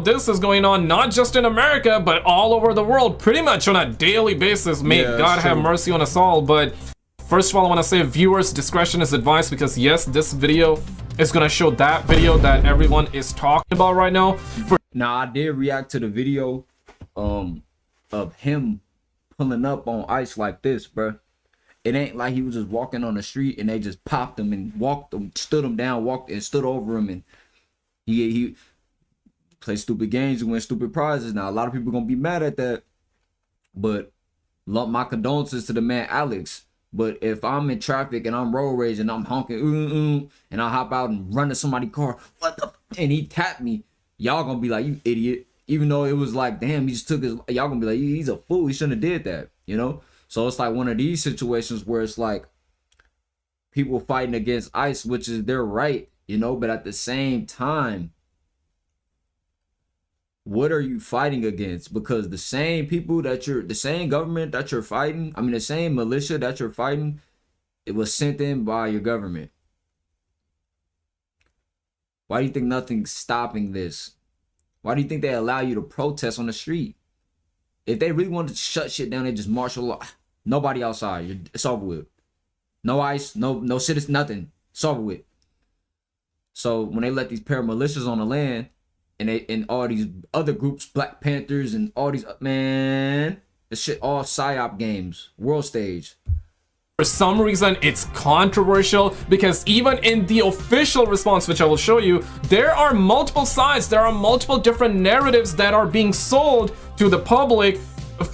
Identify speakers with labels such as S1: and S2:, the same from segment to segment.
S1: This is going on not just in America, but all over the world, pretty much on a daily basis. May God have mercy on us all. But first of all, I want to say viewers' discretion is advised, because yes, this video is going to show that video that everyone is talking about right now.
S2: Now, I did react to the video of him pulling up on ICE like this, bro. It ain't like he was just walking on the street and they just popped him and walked him, stood him down, walked and stood over him, and he play stupid games and win stupid prizes. Now, a lot of people gonna be mad at that, but my condolences to the man Alex. But if I'm in traffic and I'm road rage and I'm honking, and I hop out and run to somebody's car, and he tapped me, y'all gonna be like, you idiot. Even though it was like, damn, he just took his, y'all gonna be like, he's a fool, he shouldn't have did that, you know? So it's like one of these situations where it's like people fighting against ICE, which is their right, you know, but at the same time, what are you fighting against? Because the same people that the same government that you're fighting, I mean, the same militia that you're fighting, it was sent in by your government. Why do you think nothing's stopping this? Why do you think they allow you to protest on the street? If they really wanted to shut shit down, they just martial law. Nobody outside. It's over with. No ICE, no citizens, nothing. It's over with. So when they let these paramilitias on the land, and all these other groups, Black Panthers and all these, man, this shit all psyop games, world stage.
S1: For some reason, it's controversial, because even in the official response, which I will show you, there are multiple sides, there are multiple different narratives that are being sold to the public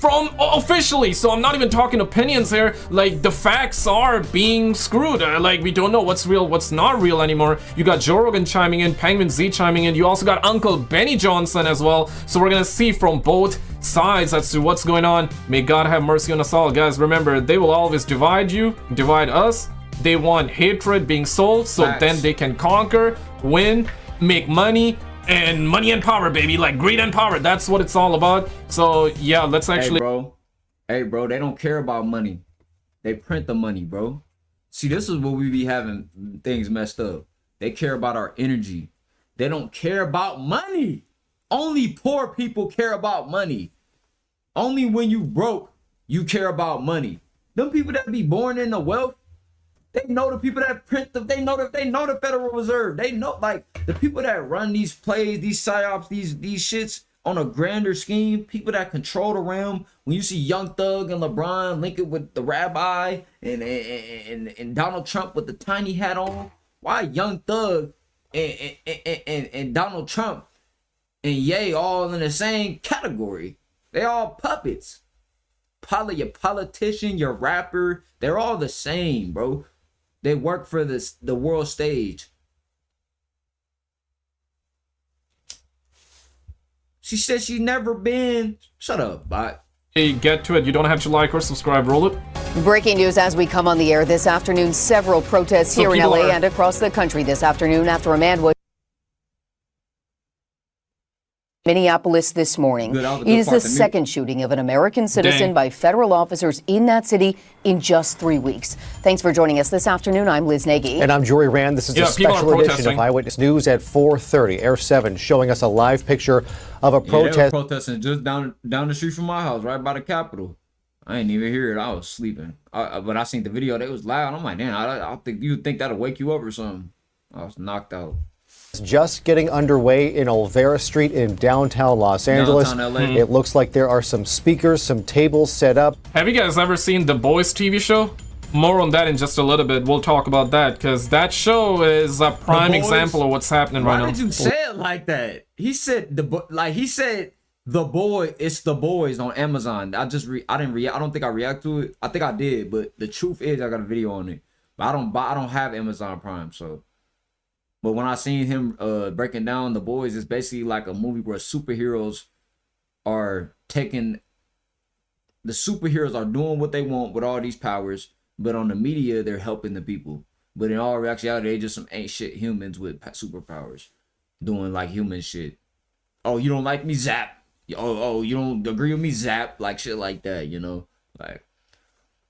S1: from officially. So I'm not even talking opinions here. Like, the facts are being screwed. Like, we don't know what's real, what's not real anymore. You got Joe Rogan chiming in, Penguin Z chiming in, you also got Uncle Benny Johnson as well. So we're gonna see from both sides as to what's going on. May God have mercy on us all. Guys, remember, they will always divide you, divide us. They want hatred being sold, so then they can conquer, win, make money, and money and power, baby. Like, greed and power, that's what it's all about. So yeah, let's actually,
S2: hey bro, they don't care about money. They print the money, bro. See, this is what we be having things messed up. They care about our energy. They don't care about money. Only poor people care about money. Only when you broke, you care about money. Them people that be born into wealth, they know the people that print the, they know the Federal Reserve. They know, like, the people that run these plays, these psyops, these shits on a grander scheme, people that control the realm. When you see Young Thug and LeBron link it with the rabbi and Donald Trump with the tiny hat on, why Young Thug and Donald Trump and Ye all in the same category? They all puppets. Your politician, your rapper, they're all the same, bro. They work for the world stage. She said she's never been. Shut up, bot.
S1: Hey, get to it. You don't have to like or subscribe. Roll it.
S3: Breaking news as we come on the air this afternoon. Several protests here in LA and across the country this afternoon after a man was Minneapolis this morning. It is the second shooting of an American citizen by federal officers in that city in just 3 weeks. Thanks for joining us this afternoon. I'm Liz Nagy.
S4: And I'm Jory Rand. This is a special edition of Eyewitness News at 4:30. Air 7 showing us a live picture of a protest.
S2: They were protesting just down the street from my house, right by the Capitol. I didn't even hear it. I was sleeping. But I seen the video. They was loud. I'm like, damn, I think you think that'll wake you up or something. I was knocked out.
S4: Just getting underway in Olvera Street in downtown Los Angeles.
S2: Downtown LA.
S4: It looks like there are some speakers, some tables set up.
S1: Have you guys ever seen The Boys TV show? More on that in just a little bit. We'll talk about that, because that show is a prime example of what's happening right now.
S2: Why did you say it like that? He said The Boy. It's The Boys on Amazon. I don't think I react to it. I think I did, but the truth is I got a video on it. But I don't have Amazon Prime, so. But when I seen him breaking down The Boys, it's basically like a movie where superheroes are doing what they want with all these powers, but on the media they're helping the people. But in all actuality, they just some ain't shit humans with superpowers doing like human shit. Oh, you don't like me? Zap. Oh, you don't agree with me? Zap. Like shit like that, you know? Like,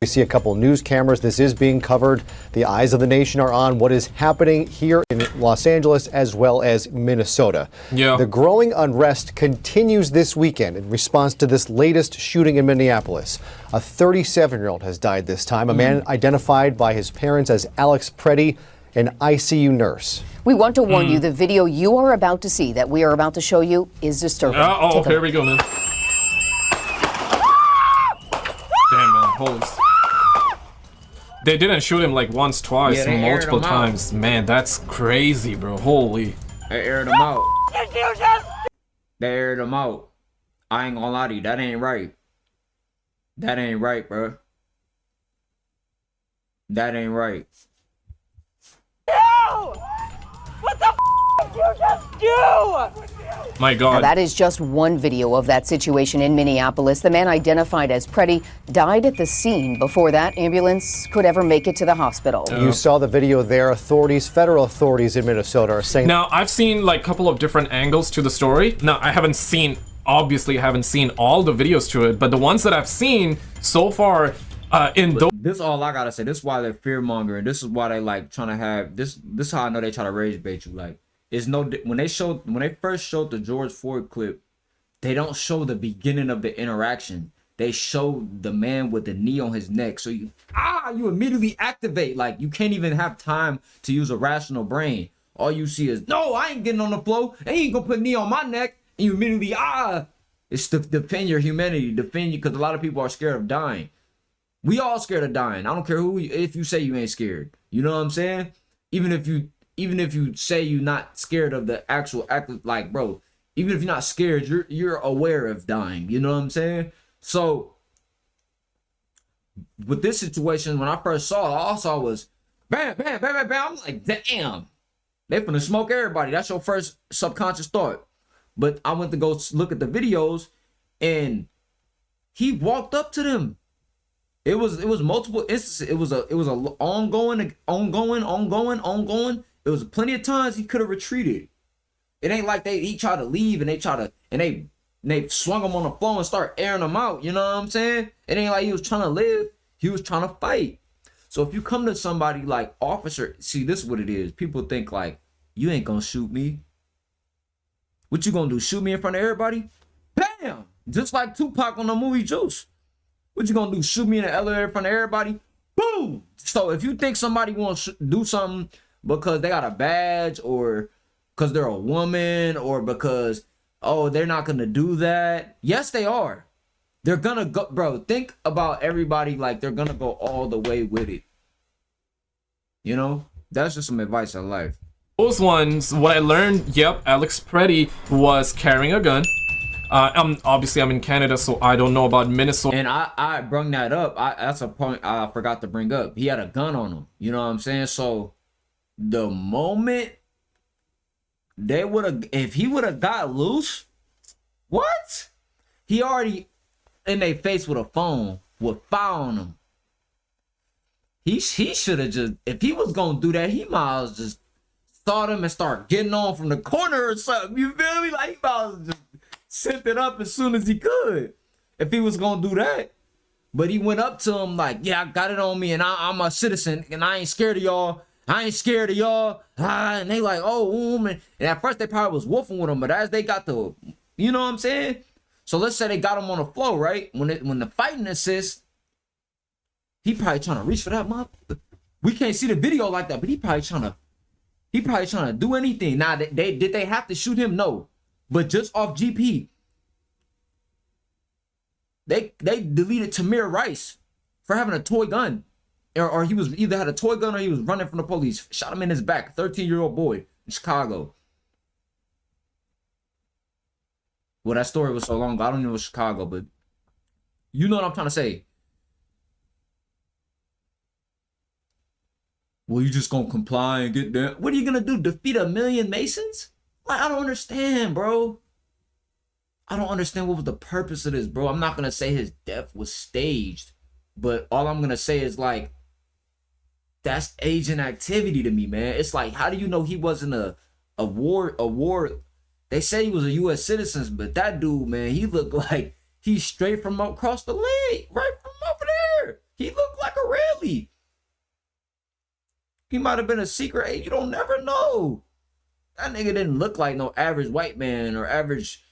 S4: We see a couple news cameras. This is being covered. The eyes of the nation are on what is happening here in Los Angeles as well as Minnesota.
S1: Yeah.
S4: The growing unrest continues this weekend in response to this latest shooting in Minneapolis. A 37-year-old has died this time, a man identified by his parents as Alex Pretti, an ICU nurse.
S3: We want to warn you, the video you are about to see, that we are about to show you, is disturbing.
S1: Here we go, man. Damn, man. Holy. They didn't shoot him like once, twice, multiple times. Man, that's crazy, bro. Holy.
S2: They aired him out. They aired him out. I ain't gonna lie to you. That ain't right. That ain't right, bro. That ain't right.
S5: What the f*** did you just do?
S1: My God.
S3: Now, that is just one video of that situation in Minneapolis. The man identified as Pretti died at the scene. Before that ambulance could ever make it to the hospital.
S4: You saw the video there. Federal authorities in Minnesota are saying...
S1: Now, I've seen like a couple of different angles to the story. Now, I haven't seen all the videos to it, but the ones that I've seen so far
S2: this is all I gotta say. This is why they're fear mongering. This is why they like trying to have this. This is how I know they try to rage bait you. Like, it's no, when they first showed the George Floyd clip, they don't show the beginning of the interaction. They show the man with the knee on his neck. So you immediately activate. Like, you can't even have time to use a rational brain. All you see is, no, I ain't getting on the floor. They ain't gonna put knee on my neck. And you immediately it's to defend your humanity, defend you, because a lot of people are scared of dying. We all scared of dying. I don't care if you say you ain't scared. You know what I'm saying? Even if you say you're not scared of the actual act, like, bro, even if you're not scared, you're aware of dying. You know what I'm saying? So with this situation, when I first saw it, all I saw was bam, bam, bam, bam, bam. I'm like, damn, they finna smoke everybody. That's your first subconscious thought. But I went to go look at the videos, and he walked up to them. It was multiple instances. It was a ongoing. It was plenty of times he could have retreated. It ain't like he tried to leave and they swung him on the floor and start airing him out. You know what I'm saying? It ain't like he was trying to live. He was trying to fight. So if you come to somebody like, officer, see, this is what it is. People think like, you ain't gonna shoot me. What you gonna do? Shoot me in front of everybody? Bam! Just like Tupac on the movie Juice. What you gonna do? Shoot me in the elevator in front of everybody? Boom! So if you think somebody wants to do something because they got a badge, or because they're a woman, or because, oh, they're not gonna do that. Yes, they are. They're gonna go, bro. Think about everybody like they're gonna go all the way with it. You know? That's just some advice in life.
S1: Those ones, what I learned, yep, Alex Pretti was carrying a gun. Obviously I'm in Canada, so I don't know about Minnesota.
S2: And I brung that up. That's a point I forgot to bring up. He had a gun on him. You know what I'm saying? So the moment they would have, if he would have got loose, what? He already in their face with a phone, with fire on him. He should have just, if he was gonna do that, he might as well just start him and start getting on from the corner or something. You feel me? Like, he might as well just sent it up as soon as he could, if he was gonna do that. But he went up to him like, yeah, I got it on me, and I'm a citizen, and I ain't scared of y'all. I ain't scared of y'all. And they like, oh, man. And at first they probably was woofing with him, but as they got the, you know what I'm saying? So let's say they got him on the floor, right? When the fighting assists, he probably trying to reach for that motherfucker. We can't see the video like that, but he probably trying to do anything. Now, did they have to shoot him? No. But just off GP, they deleted Tamir Rice for having a toy gun. Or he was either had a toy gun or he was running from the police. Shot him in his back. 13-year-old boy in Chicago. Well, that story was so long ago. I don't know if it was Chicago, but you know what I'm trying to say. Well, you just gonna comply and get there? What are you gonna do? Defeat 1 million Masons? Like, I don't understand, bro. I don't understand what was the purpose of this, bro. I'm not gonna say his death was staged, but all I'm gonna say is like, that's agent activity to me, man. It's like, how do you know he wasn't a war? They say he was a U.S. citizen, but that dude, man, he looked like he's straight from across the lake, right from over there. He looked like a Rayleigh. He might have been a secret agent. You don't never know. That nigga didn't look like no average white man or average.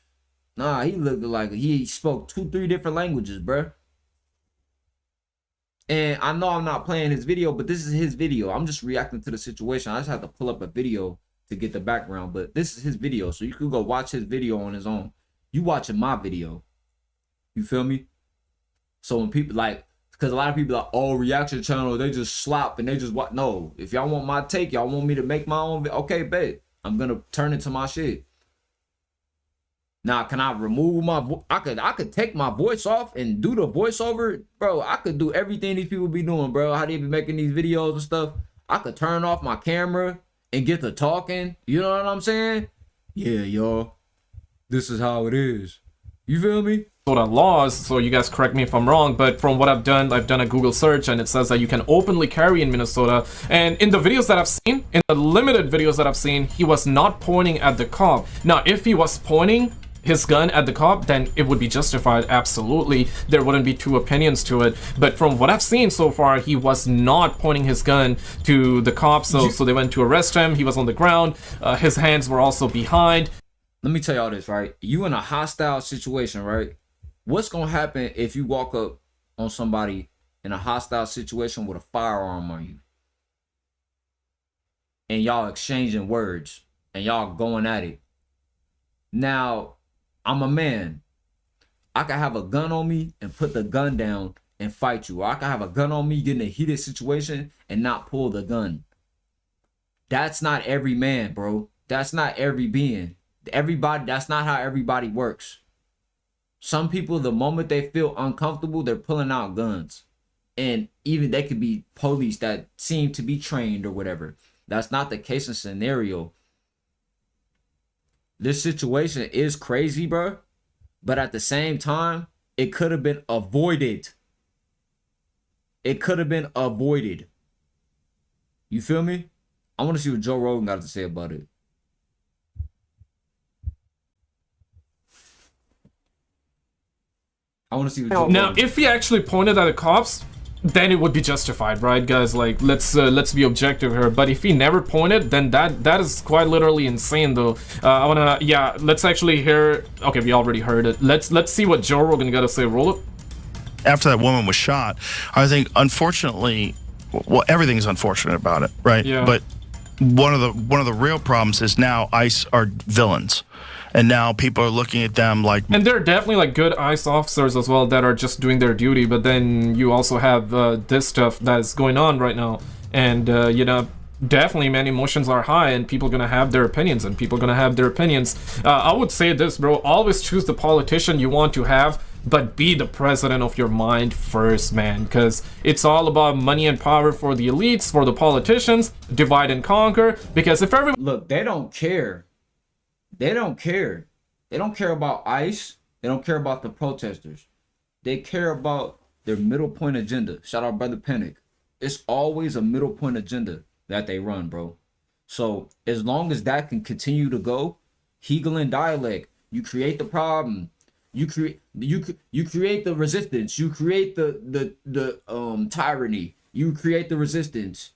S2: Nah, he looked like he spoke 2-3 different languages, bruh. And I know I'm not playing his video, but this is his video. I'm just reacting to the situation. I just have to pull up a video to get the background, but this is his video. So you could go watch his video on his own. You watching my video. You feel me? So when people like, because a lot of people are like, oh, reaction channel, they just slop and they just what? No, if y'all want my take, y'all want me to make my own, okay, bet. I'm gonna turn it to my shit. Now, can I remove my I could take my voice off and do the voiceover, bro. I could do everything these people be doing, bro. How they be making these videos and stuff. I could turn off my camera and get to talking. You know what I'm saying? Yeah, y'all. This is how it is. You feel me?
S1: Laws, so you guys correct me if I'm wrong, but from what I've done a Google search and it says that you can openly carry in Minnesota. And in the videos that I've seen, in the limited videos that I've seen, he was not pointing at the cop. Now, if he was pointing his gun at the cop, then it would be justified. Absolutely, there wouldn't be two opinions to it. But from what I've seen so far, he was not pointing his gun to the cops. So they went to arrest him. He was on the ground. His hands were also behind.
S2: Let me tell y'all this, right? You in a hostile situation, right? What's gonna happen if you walk up on somebody in a hostile situation with a firearm on you, and y'all exchanging words and y'all going at it? Now, I'm a man. I can have a gun on me and put the gun down and fight you. Or I can have a gun on me, get in a heated situation and not pull the gun. That's not every man, bro. That's not every being. Everybody, that's not how everybody works. Some people, the moment they feel uncomfortable, they're pulling out guns. And even they could be police that seem to be trained or whatever. That's not the case in scenario. This situation is crazy, bro. But at the same time, it could have been avoided. It could have been avoided. You feel me? I want to see what Joe Rogan got to say about it. I want to see what Joe
S1: now,
S2: Rogan.
S1: if he actually pointed at the cops, then it would be justified, right, guys? Like, let's be objective here. But if he never pointed, then that is quite literally insane, though. Let's actually hear. Okay, we already heard it. Let's see what Joe Rogan got to say. Roll it.
S6: After that woman was shot, I think, unfortunately, well, everything's unfortunate about it, right?
S1: Yeah.
S6: But one of the real problems is now ICE are villains. And now people are looking at them like...
S1: And there are definitely like good ICE officers as well that are just doing their duty, but then you also have this stuff that's going on right now. And, definitely, man, emotions are high and people are going to have their opinions I would say this, bro, always choose the politician you want to have, but be the president of your mind first, man, because it's all about money and power for the elites, for the politicians, divide and conquer, because if everyone...
S2: Look, they don't care. They don't care. They don't care about ICE. They don't care about the protesters. They care about their middle point agenda. Shout out Brother Panic. It's always a middle point agenda that they run, bro. So as long as that can continue to go, Hegel and dialect, you create the problem. You create the resistance. You create the tyranny. You create the resistance.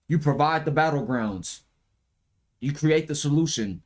S2: You provide the battlegrounds. You create the solution.